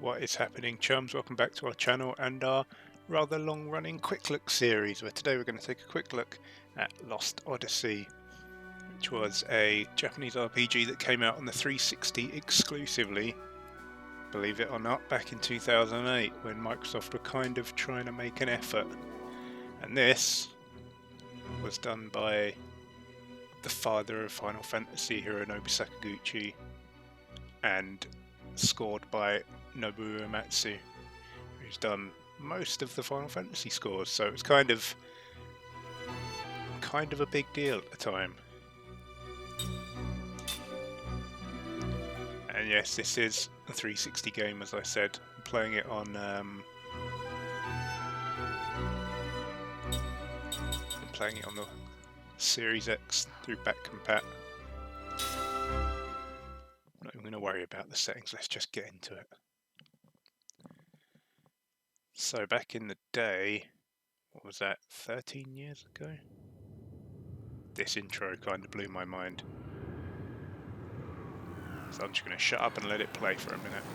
What is happening, chums? Welcome back to our channel and our rather long-running quick look series, where today we're going to take a quick look at Lost Odyssey, which was a Japanese RPG that came out on the 360 exclusively, believe it or not, back in 2008, when Microsoft were kind of trying to make an effort. And this was done by the father of Final Fantasy, Hironobu Sakaguchi, and scored by Nobuo Uematsu, who's done most of the Final Fantasy scores, so it's kind of a big deal at the time. And yes, this is a 360 game, as I said. I'm playing it on the Series X through back compat. I'm not even going to worry about the settings, let's just get into it. So back in the day, what was that, 13 years ago? This intro kind of blew my mind. So I'm just going to shut up and let it play for a minute.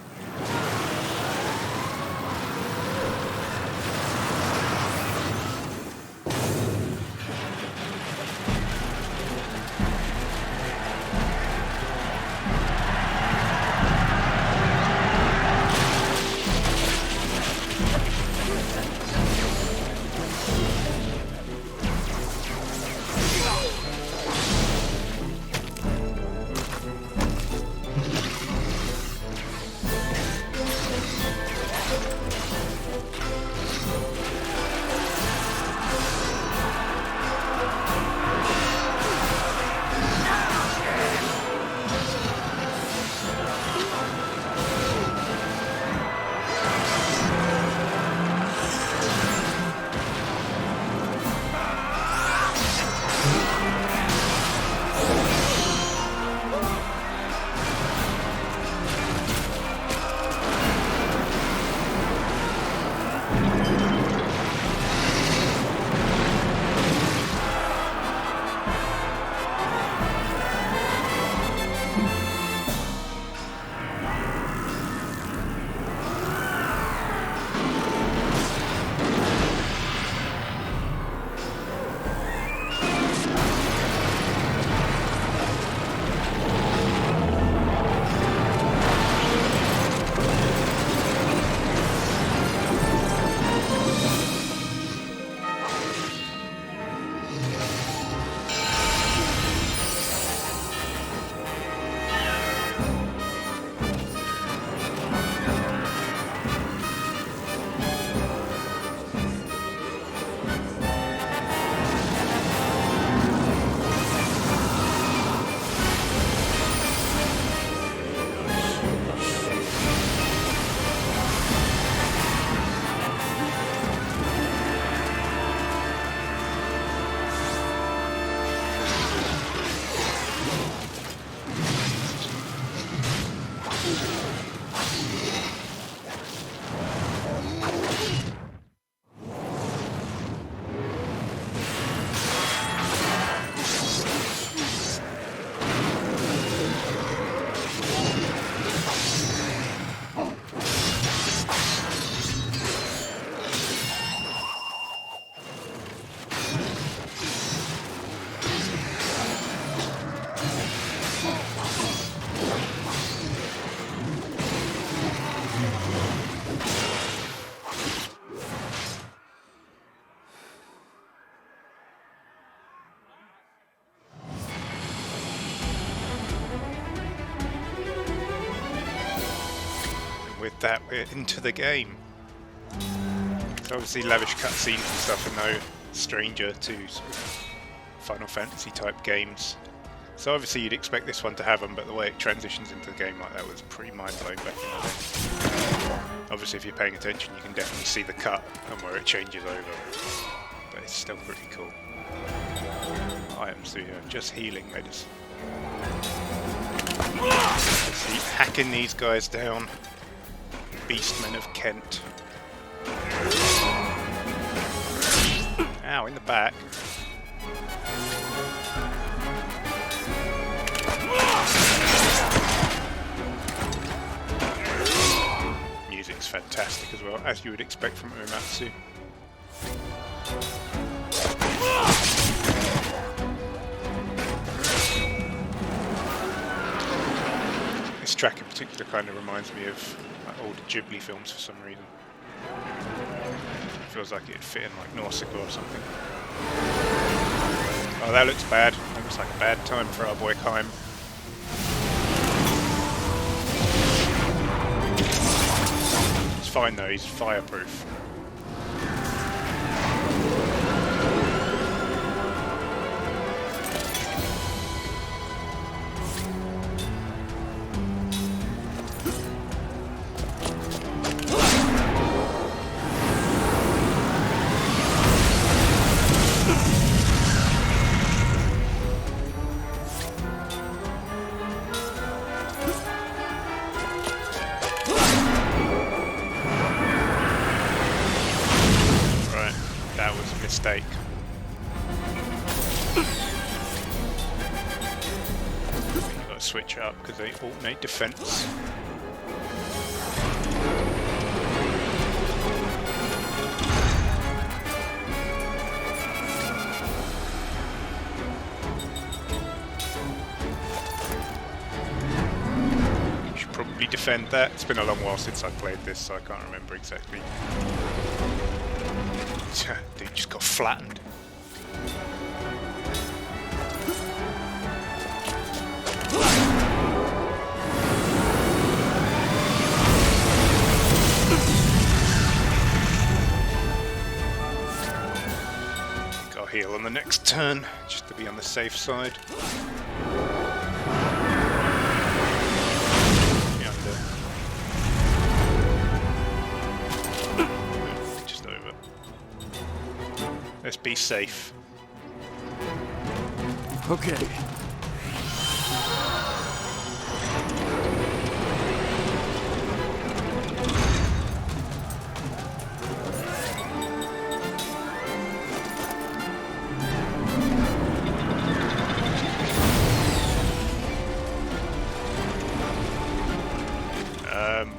With that, we're into the game. So obviously lavish cutscenes and stuff are no stranger to sort of Final Fantasy type games. So obviously you'd expect this one to have them, but the way it transitions into the game like that was pretty mind-blowing back in the day. Obviously if you're paying attention you can definitely see the cut and where it changes over, but it's still pretty cool. Items through here, just healing medicine. See, hacking these guys down. Beastmen of Kent. Ow, in the back. as well, as you would expect from Uematsu. This track in particular kind of reminds me of like older Ghibli films for some reason. It feels like it'd fit in like Nausicaa or something. Oh, that looks bad. That looks like a bad time for our boy Keim. It's fine though, he's fireproof. Mistake. You've got to switch up because they alternate defense. You should probably defend that. It's been a long while since I played this, so I can't remember exactly. Dude just got flattened. I think I'll heal on the next turn, just to be on the safe side. Let's be safe. Okay.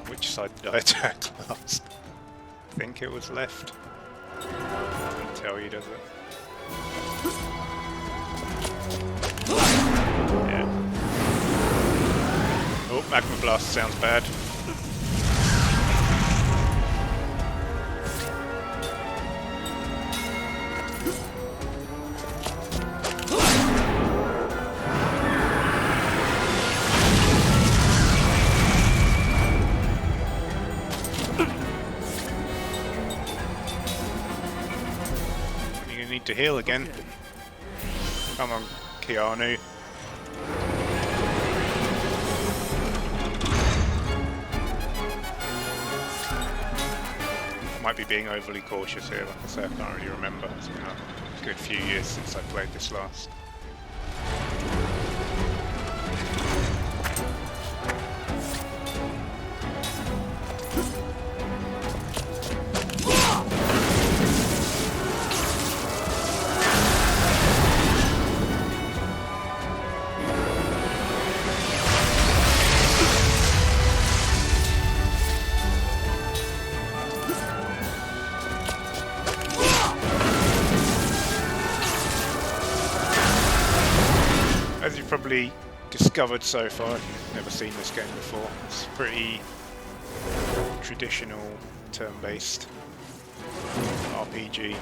Which side did I attack last? I think it was left. Doesn't tell you, does it? Yeah. Oh, Magma Blast sounds bad. To heal again. Okay. Come on, Keanu. I might be being overly cautious here, like I say, I can't really remember. It's been a good few years since I played this last. As you've probably discovered so far, if you've never seen this game before, it's pretty traditional turn-based RPG.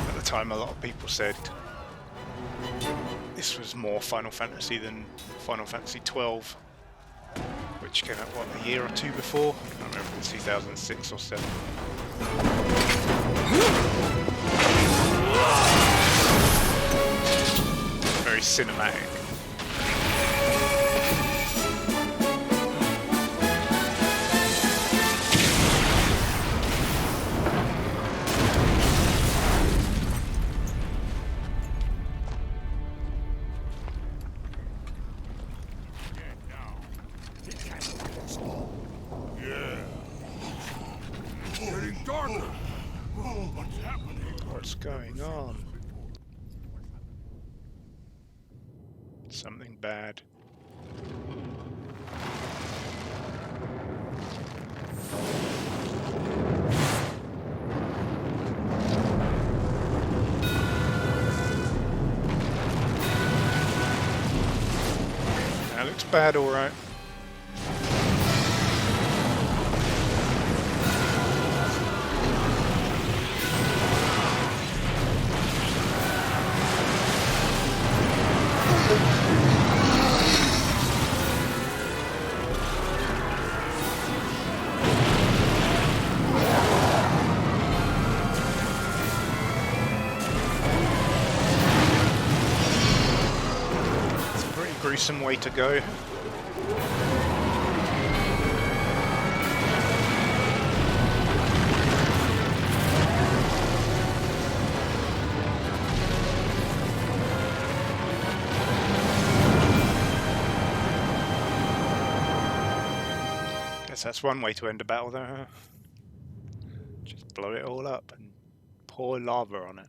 At the time, a lot of people said this was more Final Fantasy than Final Fantasy XII, which came out, what, a year or two before? I can't remember, 2006 or 7. Very cinematic. What's going on? Something bad. bad, alright. Gruesome way to go. Guess that's one way to end a battle though, huh? Just blow it all up and pour lava on it.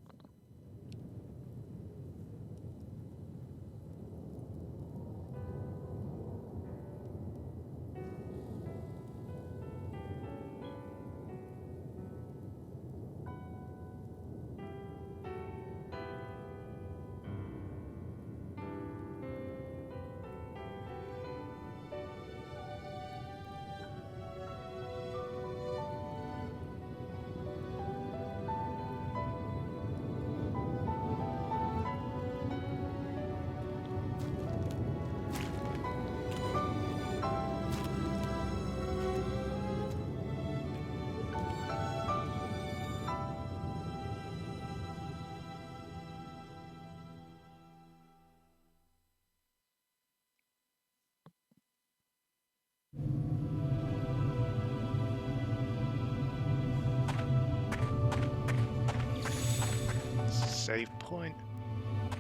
Save point.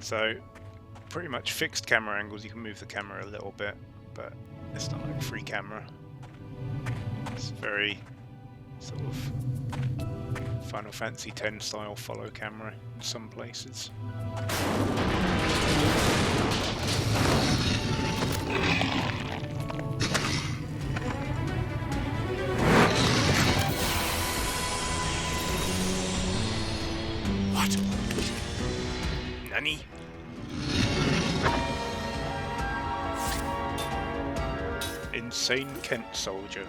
So pretty much fixed camera angles. You can move the camera a little bit, but it's not like free camera. It's very sort of Final Fantasy X style follow camera in some places. What? Nani? Insane Kent soldier.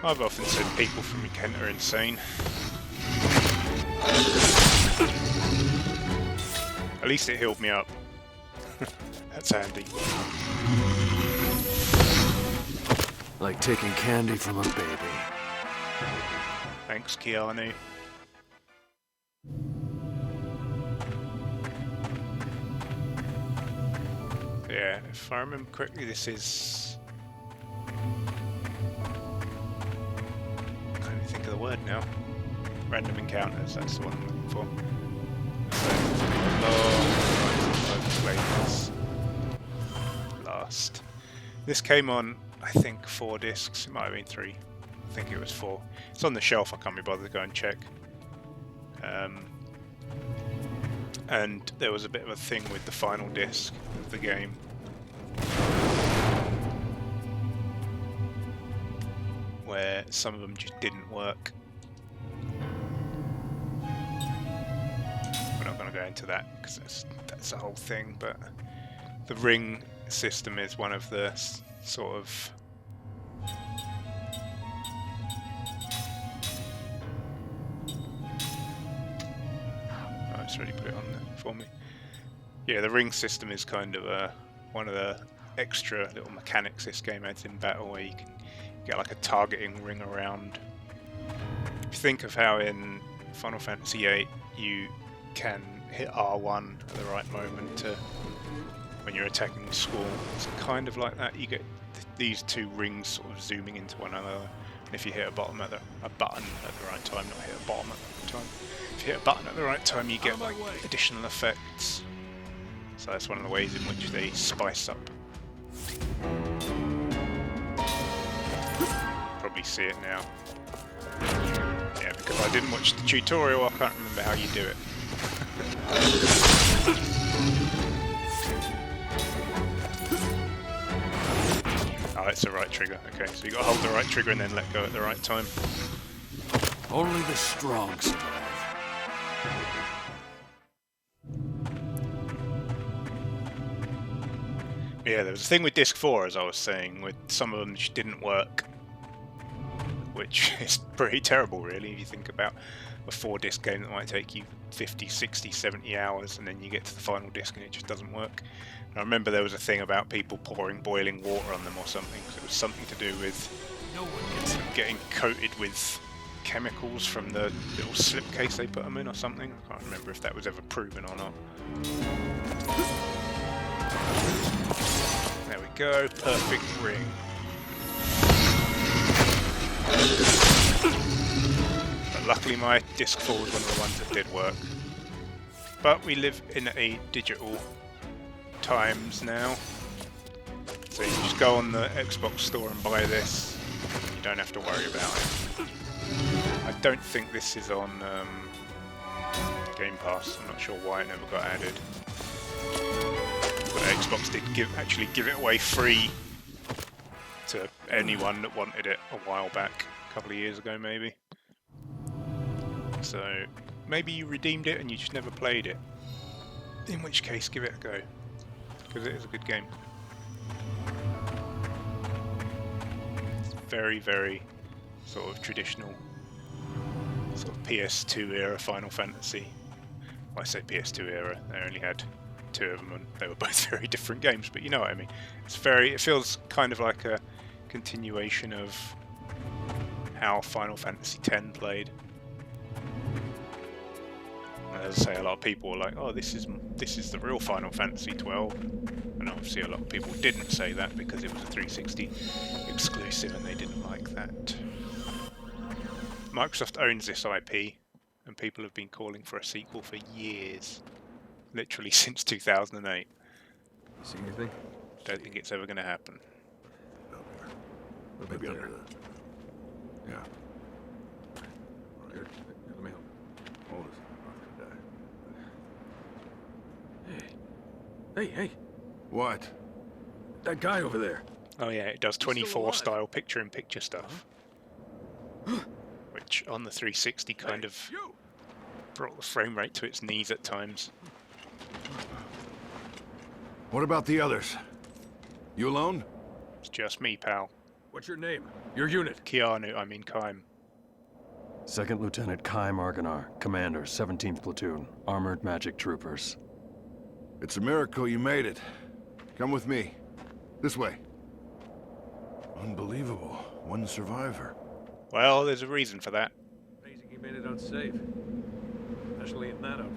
I've often said people from Kent are insane. At least it healed me up. That's handy. Like taking candy from a baby. Thanks, Keanu. Yeah, if I remember correctly, this is... I can't even think of the word now. Random encounters, that's the one I'm looking for. Last. This came on, I think, 4 discs. It might have been 3. I think it was 4. It's on the shelf, I can't be bothered to go and check. And there was a bit of a thing with the final disc of the game. Where some of them just didn't work. We're not going to go into that because that's the whole thing, but the ring system is one of the sort of it's already put it on there for me. Yeah, the ring system is kind of one of the extra little mechanics this game adds in battle, where you can get like a targeting ring around. If you think of how in Final Fantasy VIII you can hit R1 at the right moment to when you're attacking the school, it's kind of like that. You get these two rings sort of zooming into one another, and if you hit a button at the right time, not hit a bottom at the right time. If you hit a button at the right time, you get like additional effects. So that's one of the ways in which they spice up. Probably see it now. Yeah, because I didn't watch the tutorial, I can't remember how you do it. Oh, it's the right trigger. Okay, so you got to hold the right trigger and then let go at the right time. Only the strong survive. Yeah, there was a thing with disc 4, as I was saying, with some of them just didn't work, which is pretty terrible, really, if you think about a 4-disc game that might take you 50, 60, 70 hours, and then you get to the final disc and it just doesn't work. And I remember there was a thing about people pouring boiling water on them or something, because it was something to do with them getting coated with chemicals from the little slipcase they put them in or something. I can't remember if that was ever proven or not. There we go, perfect ring. But luckily my disc 4 was one of the ones that did work. But we live in a digital times now, so you just go on the Xbox store and buy this. You don't have to worry about it. I don't think this is on Game Pass. I'm not sure why it never got added. But Xbox did actually give it away free to anyone that wanted it a while back, a couple of years ago maybe. So maybe you redeemed it and you just never played it. In which case, give it a go, because it is a good game. It's very, very sort of traditional, sort of PS2 era Final Fantasy. Well, I say PS2 era, they only had 2 of them and they were both very different games, but you know what I mean. It feels kind of like a continuation of how Final Fantasy X played. As I say, a lot of people were like, "Oh, this is the real Final Fantasy 12," and obviously a lot of people didn't say that because it was a 360 exclusive and they didn't like that. Microsoft owns this IP, and people have been calling for a sequel for years, literally since 2008. You see anything? Don't think it's ever going to happen. Maybe under the... Yeah. Here, let me help. Hold this. I'm not gonna die. Hey, what? That guy over there. Oh yeah, it does 24 style picture-in-picture stuff, which on the 360 kind of brought the frame rate to its knees at times. What about the others? You alone? It's just me, pal. What's your name? Your unit? Keanu, I mean Kaim. Second Lieutenant Kai Marganar, Commander, 17th Platoon, Armored Magic Troopers. It's a miracle you made it. Come with me. This way. Unbelievable. One survivor. Well, there's a reason for that. Amazing he made it out safe. Especially in that outfit.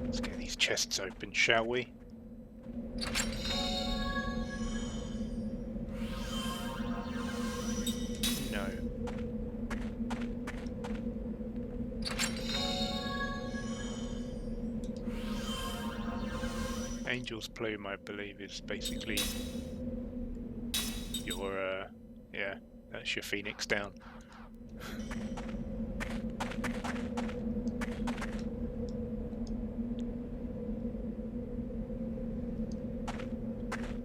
Let's get these chests open, shall we? No. Angel's Plume, I believe, is basically your, yeah, that's your Phoenix down.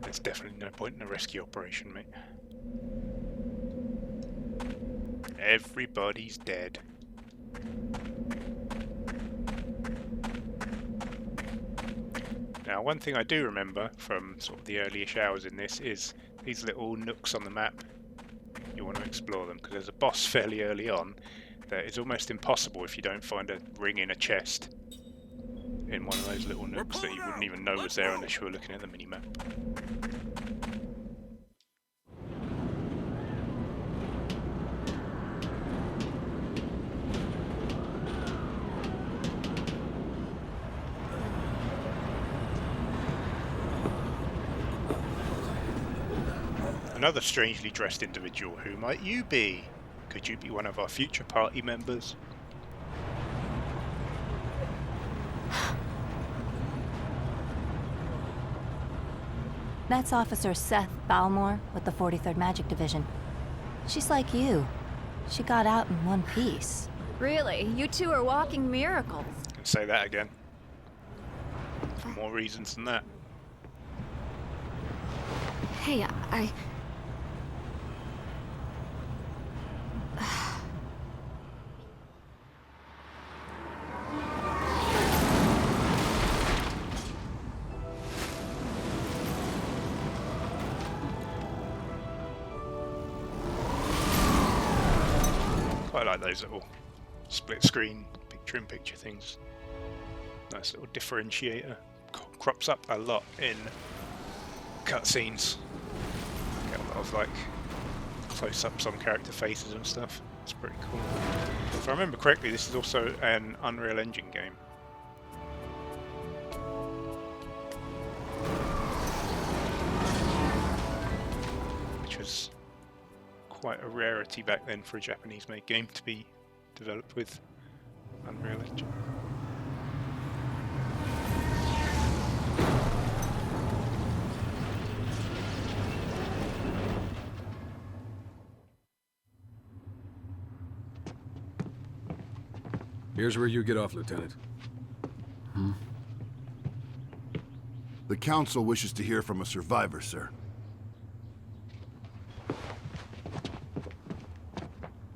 There's definitely no point in a rescue operation, mate. Everybody's dead. Now, one thing I do remember from sort of the early-ish hours in this is these little nooks on the map. You want to explore them, because there's a boss fairly early on that is almost impossible if you don't find a ring in a chest in one of those little nooks that you wouldn't even know was there unless you were looking at the mini-map. Another strangely dressed individual. Who might you be? Could you be one of our future party members? That's Officer Seth Balmore with the 43rd Magic Division. She's like you. She got out in one piece. Really? You two are walking miracles. Can say that again. For more reasons than that. Hey, quite like those little split screen picture-in-picture things. Nice little differentiator. Crops up a lot in cutscenes. Get a lot of like close-ups on character faces and stuff. It's pretty cool. If I remember correctly, this is also an Unreal Engine game. Which was quite a rarity back then for a Japanese-made game to be developed with Unreal Engine. Here's where you get off, Lieutenant. The Council wishes to hear from a survivor, sir.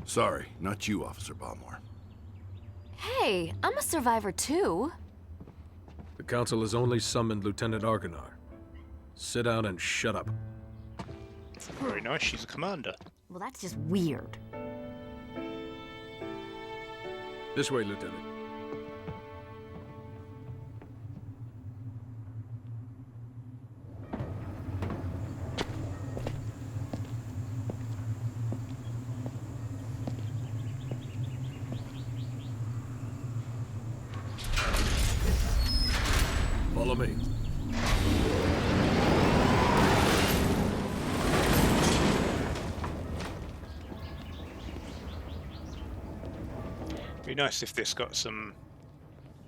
Sorry, not you, Officer Balmore. Hey, I'm a survivor too. The Council has only summoned Lieutenant Argonar. Sit down and shut up. Very nice, she's a commander. Well, that's just weird. This way, Lieutenant. Follow me. Be nice if this got some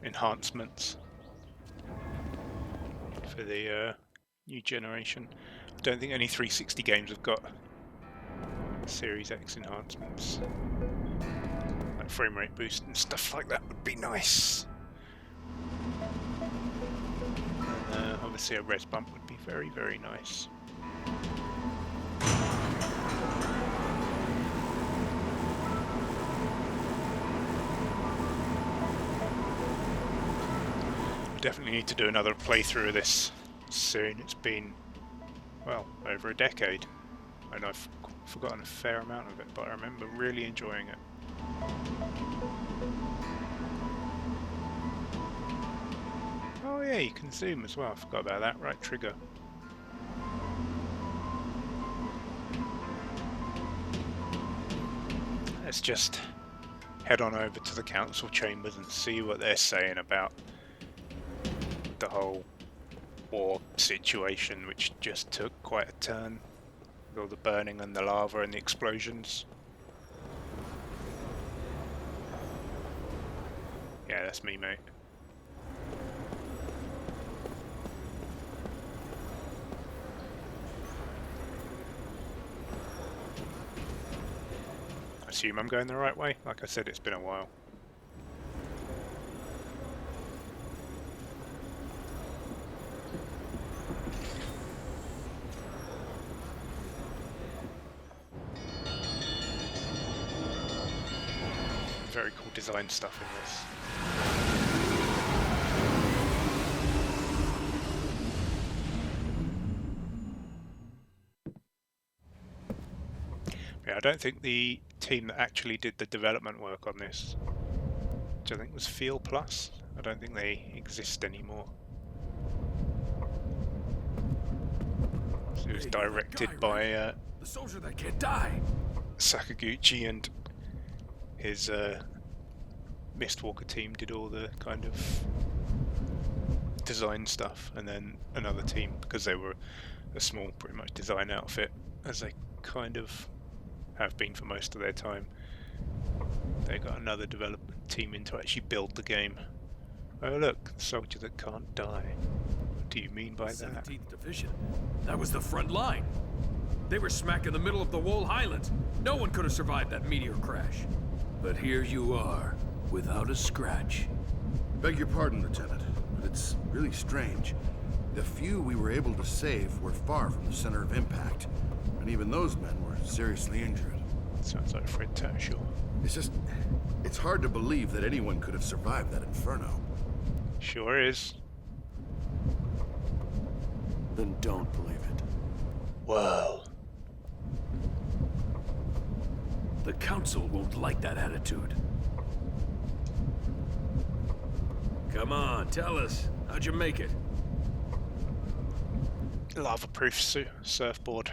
enhancements for the new generation. I don't think any 360 games have got Series X enhancements. Like frame rate boost and stuff like that would be nice. Obviously a res bump would be very, very nice. Definitely need to do another playthrough of this soon. It's been, well, over a decade, and I've forgotten a fair amount of it, but I remember really enjoying it. Oh yeah, you can zoom as well. I forgot about that. Right trigger. Let's just head on over to the council chambers and see what they're saying about the whole war situation, which just took quite a turn with all the burning and the lava and the explosions. Yeah, that's me, mate. I assume I'm going the right way. Like I said, it's been a while. Very cool design stuff in this. Yeah, I don't think the team that actually did the development work on this, which I think was Feel Plus, I don't think they exist anymore. So it was directed by the soldier that can't die. Sakaguchi, and his Mistwalker team did all the kind of design stuff, and then another team, because they were a small, pretty much design outfit, as they kind of have been for most of their time. They got another development team in to actually build the game. Oh look, the soldier that can't die. What do you mean by that? 17th Division. That was the front line. They were smack in the middle of the Wall Highlands. No one could have survived that meteor crash. But here you are, without a scratch. Beg your pardon, Lieutenant, but it's really strange. The few we were able to save were far from the center of impact, and even those men were seriously injured. Sounds like Fred Tatasciore. It's hard to believe that anyone could have survived that inferno. Sure is. Then don't believe it. Whoa. The Council won't like that attitude. Come on, tell us. How'd you make it? Lava-proof surfboard.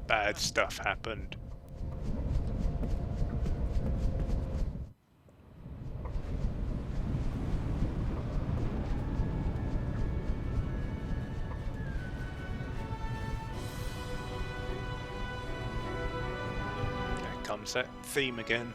Bad stuff happened. There comes that theme again.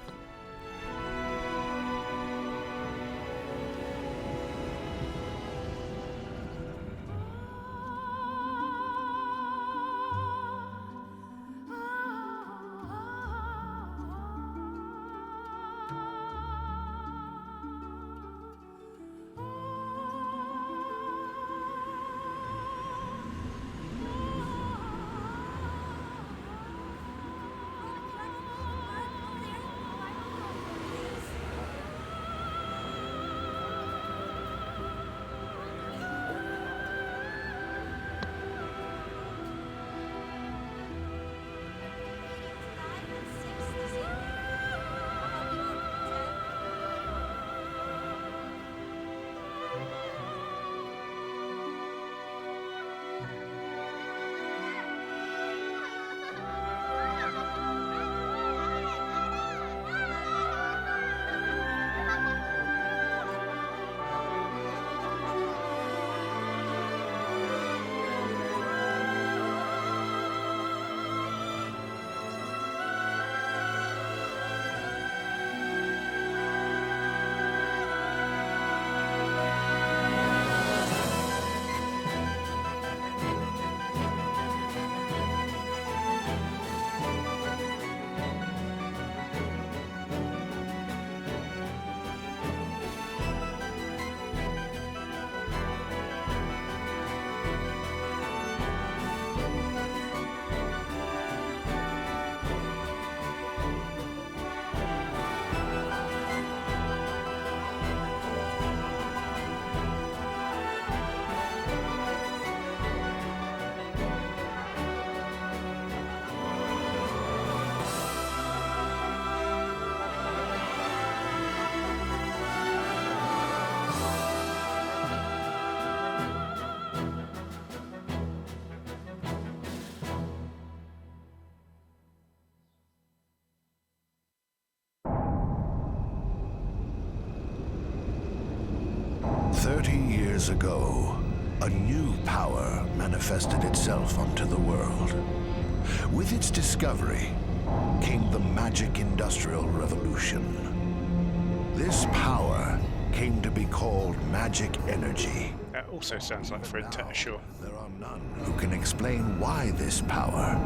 Years ago, a new power manifested itself onto the world. With its discovery came the magic industrial revolution. This power came to be called magic energy. That also sounds like Fred Tatasciore. There are none who can explain why this power,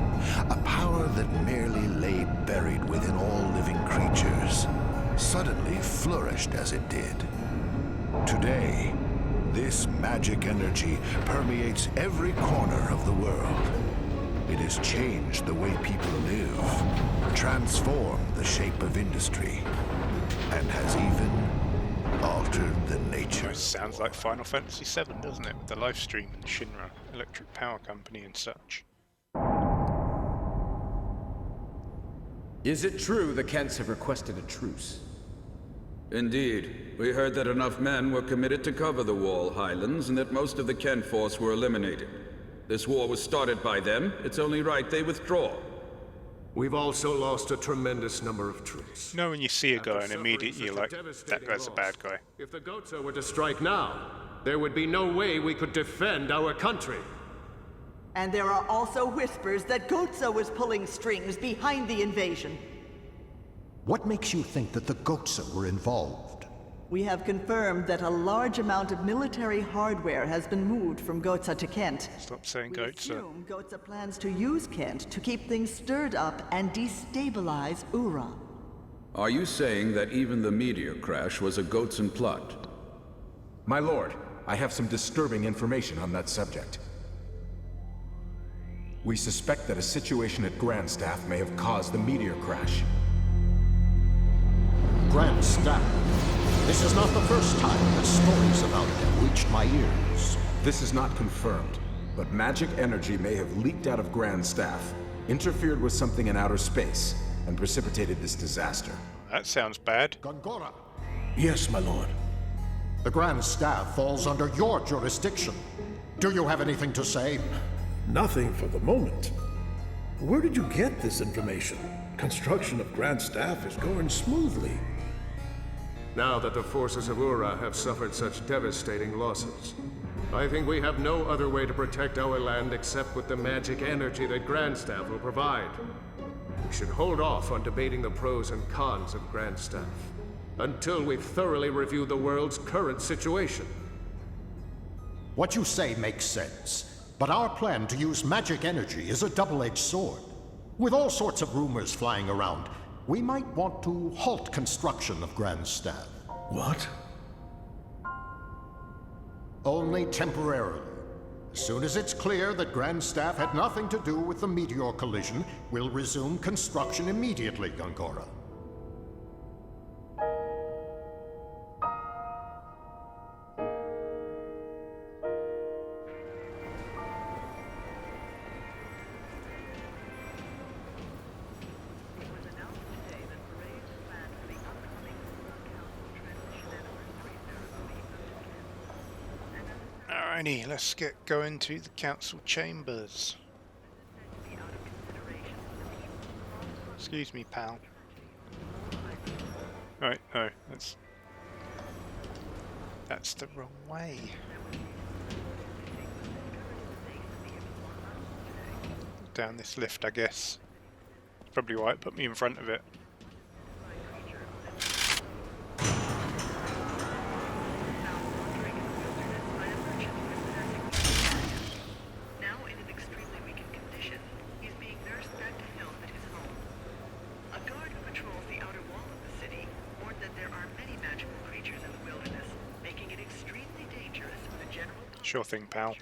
a power that merely lay buried within all living creatures, suddenly flourished as it did. Today, this magic energy permeates every corner of the world. It has changed the way people live, transformed the shape of industry, and has even altered the nature. It sounds like Final Fantasy VII, doesn't it? With the live stream and Shinra Electric Power Company and such. Is it true the Kents have requested a truce? Indeed. We heard that enough men were committed to cover the Wall Highlands and that most of the Kent force were eliminated. This war was started by them. It's only right they withdraw. We've also lost a tremendous number of troops. You know when you see a guy and immediately you're like, that guy's a bad guy. If the Goatsa were to strike now, there would be no way we could defend our country. And there are also whispers that Goatsa was pulling strings behind the invasion. What makes you think that the Goatsa were involved? We have confirmed that a large amount of military hardware has been moved from Goatsa to Kent. Stop saying We Goatsa. assume Goatsa plans to use Kent to keep things stirred up and destabilize Ura. Are you saying that even the meteor crash was a Goatsan plot? My lord, I have some disturbing information on that subject. We suspect that a situation at Grandstaff may have caused the meteor crash. Grand Staff. This is not the first time that stories about it have reached my ears. This is not confirmed, but magic energy may have leaked out of Grand Staff, interfered with something in outer space, and precipitated this disaster. That sounds bad. Gongora, Yes, my lord. the Grand Staff falls under your jurisdiction. Do you have anything to say? Nothing for the moment. Where did you get this information? Construction of Grand Staff is going smoothly. Now that the forces of Ura have suffered such devastating losses, I think we have no other way to protect our land except with the magic energy that Grand Staff will provide. We should hold off on debating the pros and cons of Grand Staff until we've thoroughly reviewed the world's current situation. What you say makes sense, but our plan to use magic energy is a double-edged sword. With all sorts of rumors flying around, we might want to halt construction of Grand Staff. What? Only temporarily. As soon as it's clear that Grand Staff had nothing to do with the meteor collision, we'll resume construction immediately, Gongora. Alrighty, let's get going to the council chambers. Excuse me, pal. Right, no, that's the wrong way. Down this lift, I guess. It's probably why it put me in front of it. Sure thing, pal.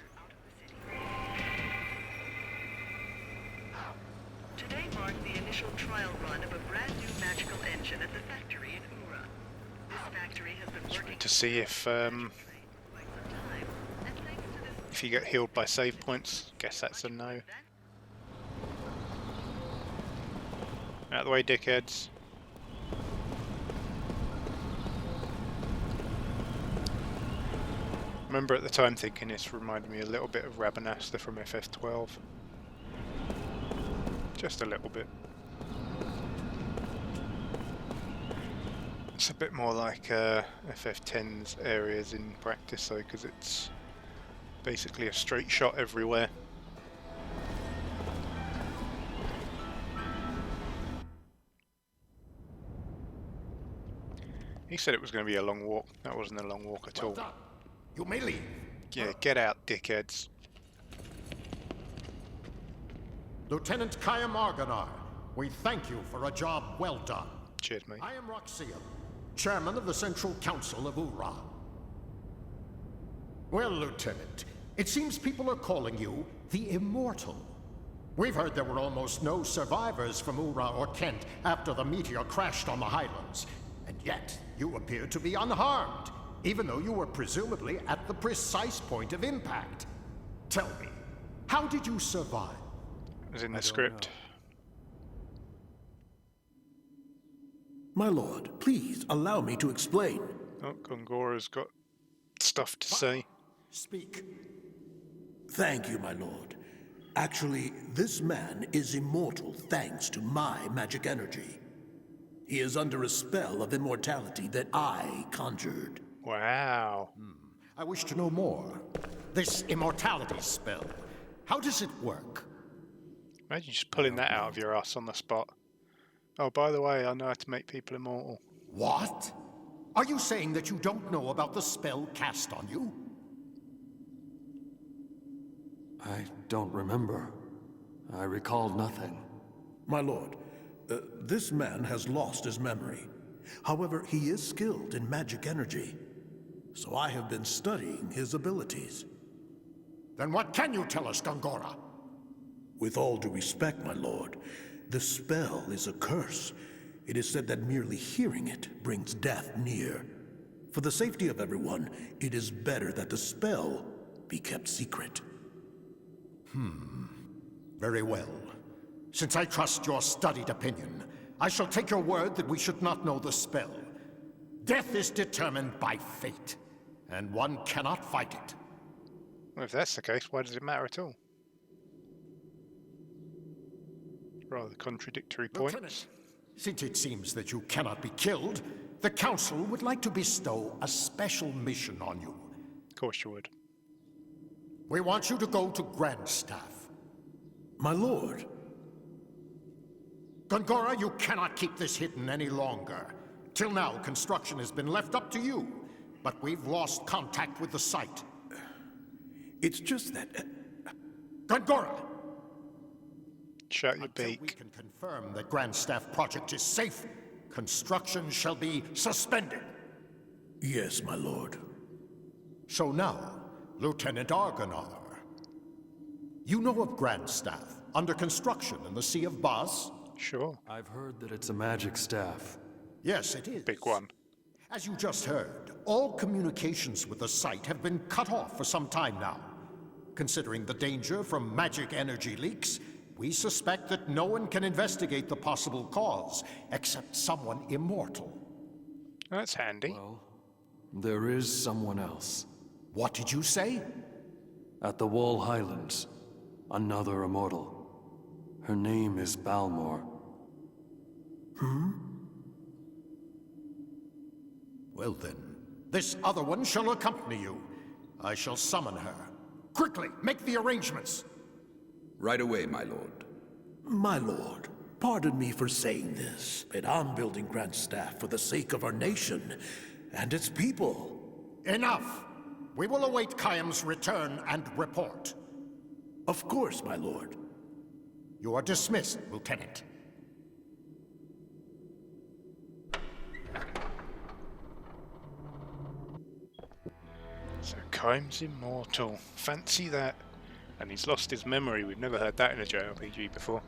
Today marked the initial trial run of a brand new magical engine at the factory in Ura. This factory has been working to see if you get healed by save points. Guess that's a no. Out of the way, dickheads. Remember at the time thinking this reminded me a little bit of Rabanasta from FF12. Just a little bit. It's a bit more like FF10's areas in practice though, because it's basically a straight shot everywhere. He said it was going to be a long walk. That wasn't a long walk at all. You may leave. Yeah, get out, dickheads. Lieutenant Kaya Marganar, we thank you for a job well done. Cheers, mate. I am Roxium, chairman of the Central Council of Ura. Well, Lieutenant, it seems people are calling you the Immortal. We've heard there were almost no survivors from Ura or Kent after the meteor crashed on the Highlands, and yet you appear to be unharmed, even though you were presumably at the precise point of impact. Tell me, how did you survive? It was in the script. My lord, please allow me to explain. Oh, Gongora's got stuff to say. Speak. Thank you, my lord. Actually, this man is immortal thanks to my magic energy. He is under a spell of immortality that I conjured. Wow. I wish to know more. This immortality spell, how does it work? Imagine just pulling that out of your ass on the spot. Oh, by the way, I know how to make people immortal. What? Are you saying that you don't know about the spell cast on you? I don't remember. I recalled nothing. My lord, this man has lost his memory. However, he is skilled in magic energy. So I have been studying his abilities. Then what can you tell us, Gongora? With all due respect, my lord, the spell is a curse. It is said that merely hearing it brings death near. For the safety of everyone, it is better that the spell be kept secret. Very well. Since I trust your studied opinion, I shall take your word that we should not know the spell. Death is determined by fate, and one cannot fight it. Well, if that's the case, why does it matter at all? Rather contradictory points. Lieutenant, since it seems that you cannot be killed, the Council would like to bestow a special mission on you. Of course you would. We want you to go to Grandstaff. My lord. Gongora, you cannot keep this hidden any longer. Till now, construction has been left up to you, but we've lost contact with the site. It's just that... Gongora! Shut your Until we beak. can confirm that Grandstaff project is safe, construction shall be suspended. Yes, my lord. So now, Lieutenant Argonar. You know of Grandstaff, under construction in the Sea of Bas? Sure. I've heard that it's a magic staff. Yes, it is. Big one. As you just heard, all communications with the site have been cut off for some time now. Considering the danger from magic energy leaks, we suspect that no one can investigate the possible cause, except someone immortal. That's handy. Well, there is someone else. What did you say? At the Wall Highlands, another immortal. Her name is Balmor. Well then, this other one shall accompany you. I shall summon her. Quickly, make the arrangements. Right away, my lord. My lord, pardon me for saying this, but I'm building Grandstaff for the sake of our nation and its people. Enough! We will await Kayam's return and report. Of course, my lord. You are dismissed, Lieutenant. So Chums immortal. Fancy that. And he's lost his memory. We've never heard that in a JRPG before.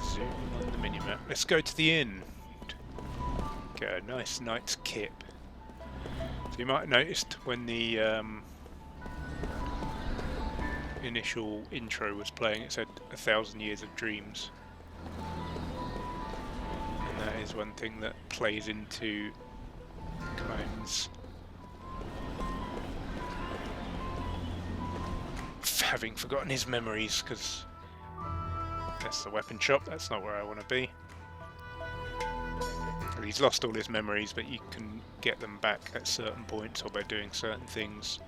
Zoom on the minimap. Let's go to the inn. Get a nice night's kip. So you might have noticed when the initial intro was playing, it said 1,000 years of dreams. And that is one thing that plays into Chums having forgotten his memories, because that's the weapon shop, that's not where I want to be. He's lost all his memories, but you can get them back at certain points or by doing certain things,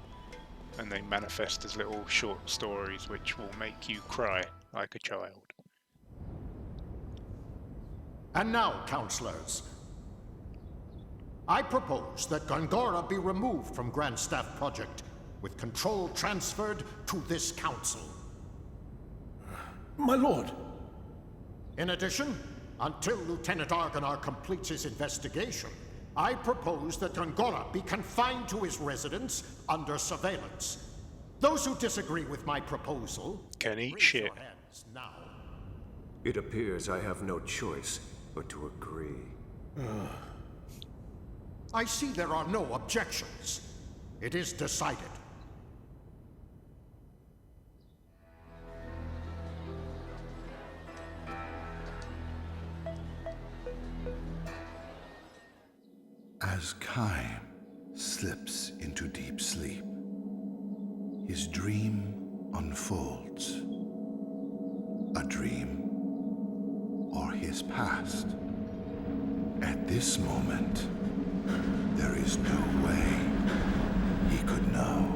and they manifest as little short stories which will make you cry like a child. And now, counselors, I propose that Gongora be removed from Grandstaff Project, with control transferred to this council. My lord! In addition, until Lieutenant Argonar completes his investigation, I propose that Gongora be confined to his residence under surveillance. Those who disagree with my proposal can eat raise shit. your hands now. It appears I have no choice but to agree. I see there are no objections. It is decided. As Kaim slips into deep sleep, his dream unfolds. A dream or his past. At this moment, there is no way he could know.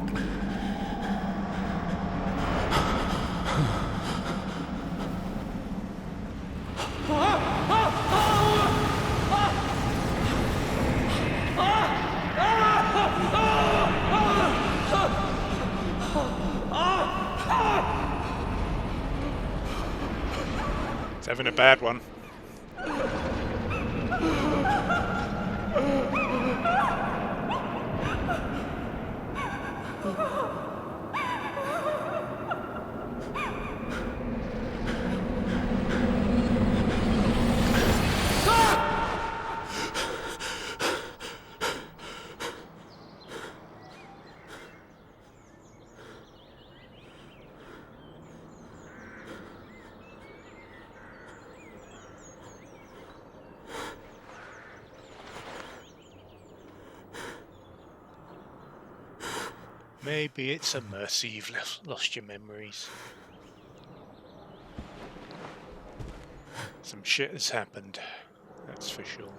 It's having a bad one. Maybe it's a mercy you've lost your memories. Some shit has happened, that's for sure.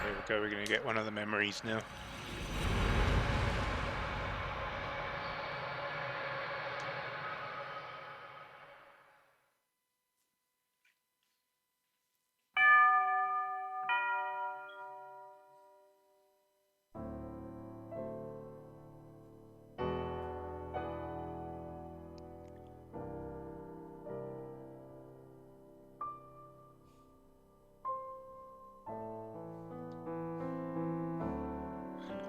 Here we go, we're going to get one of the memories now.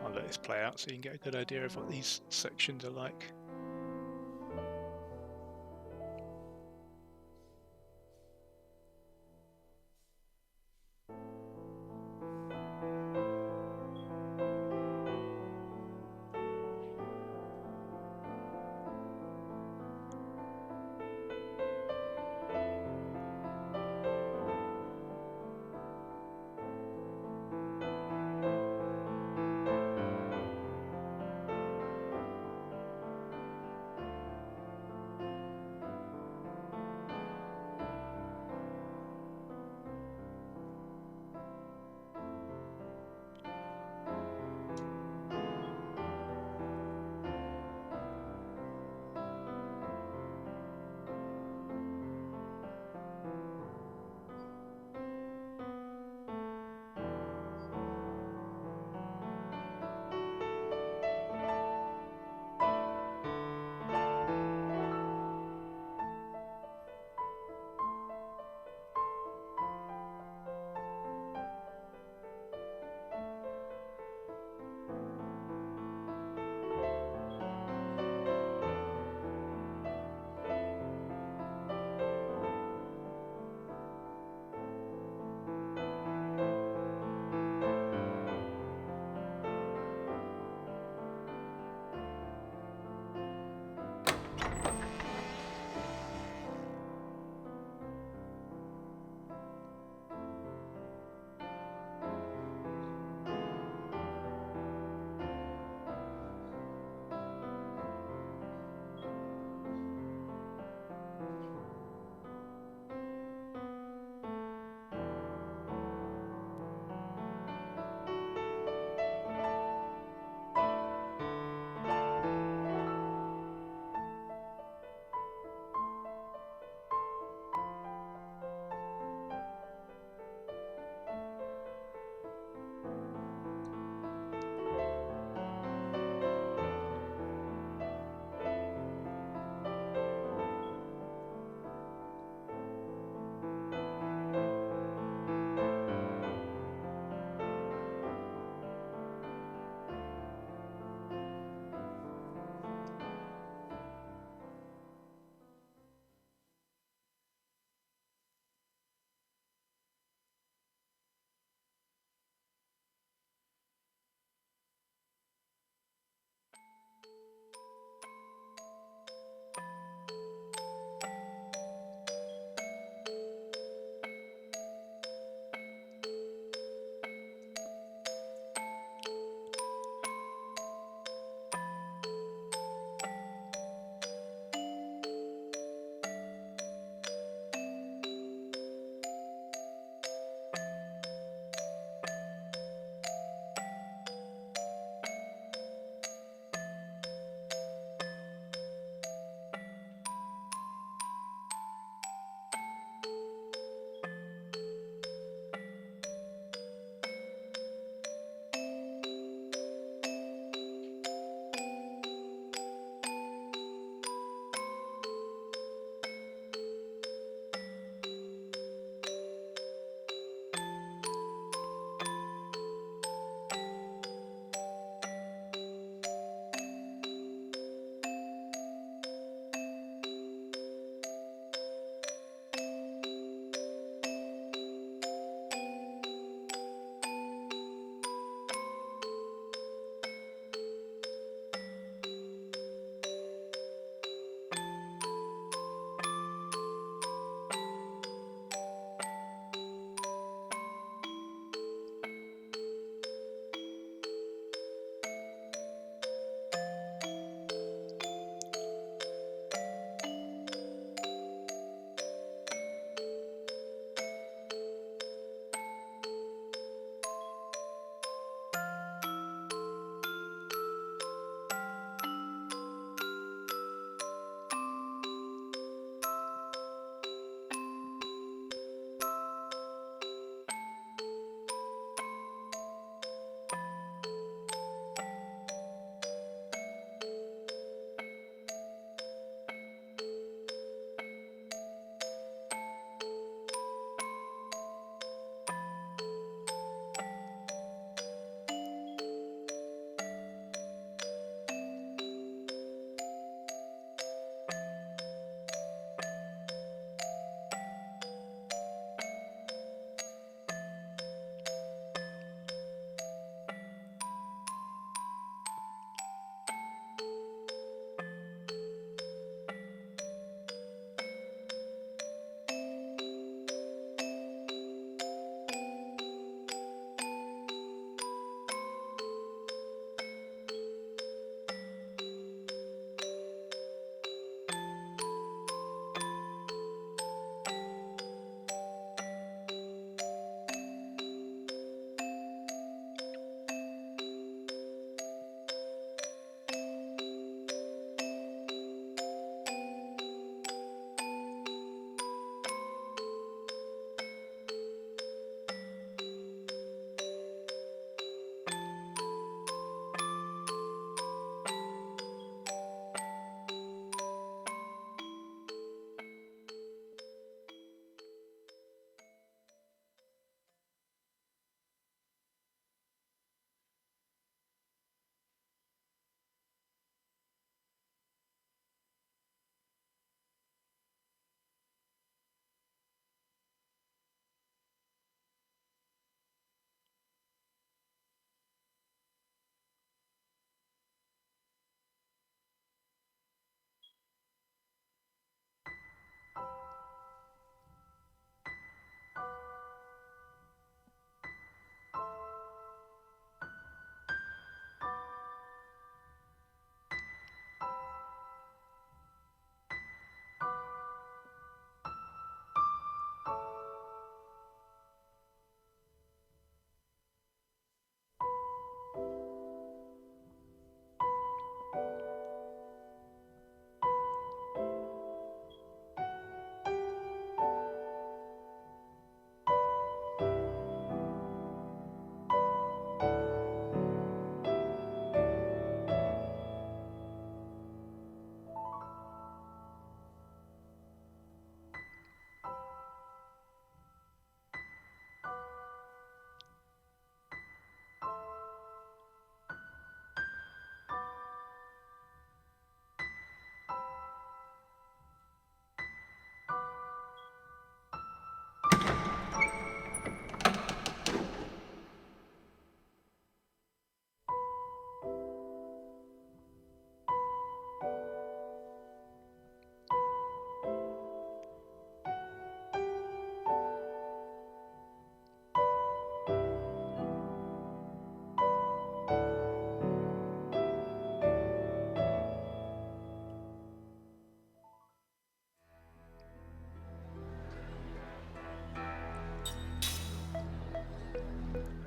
I'll let this play out so you can get a good idea of what these sections are like.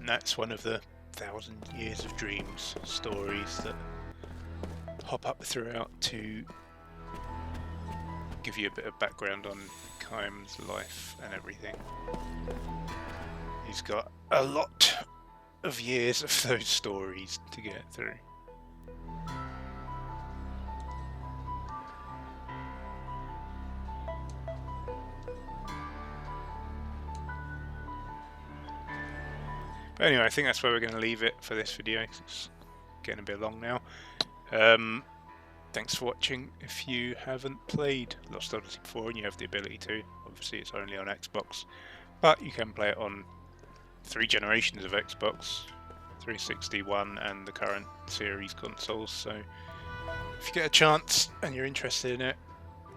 And that's one of the 1,000 Years of Dreams stories that hop up throughout to give you a bit of background on Chums' life and everything. He's got a lot of years of those stories to get through. But anyway, I think that's where we're going to leave it for this video. It's getting a bit long now. Thanks for watching. If you haven't played Lost Odyssey before and you have the ability to, obviously it's only on Xbox, but you can play it on 3 generations of Xbox, 360, One, and the current series consoles. So if you get a chance and you're interested in it,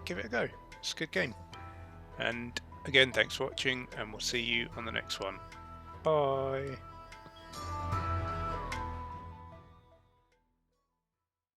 give it a go. It's a good game. And again, thanks for watching, and we'll see you on the next one. Bye.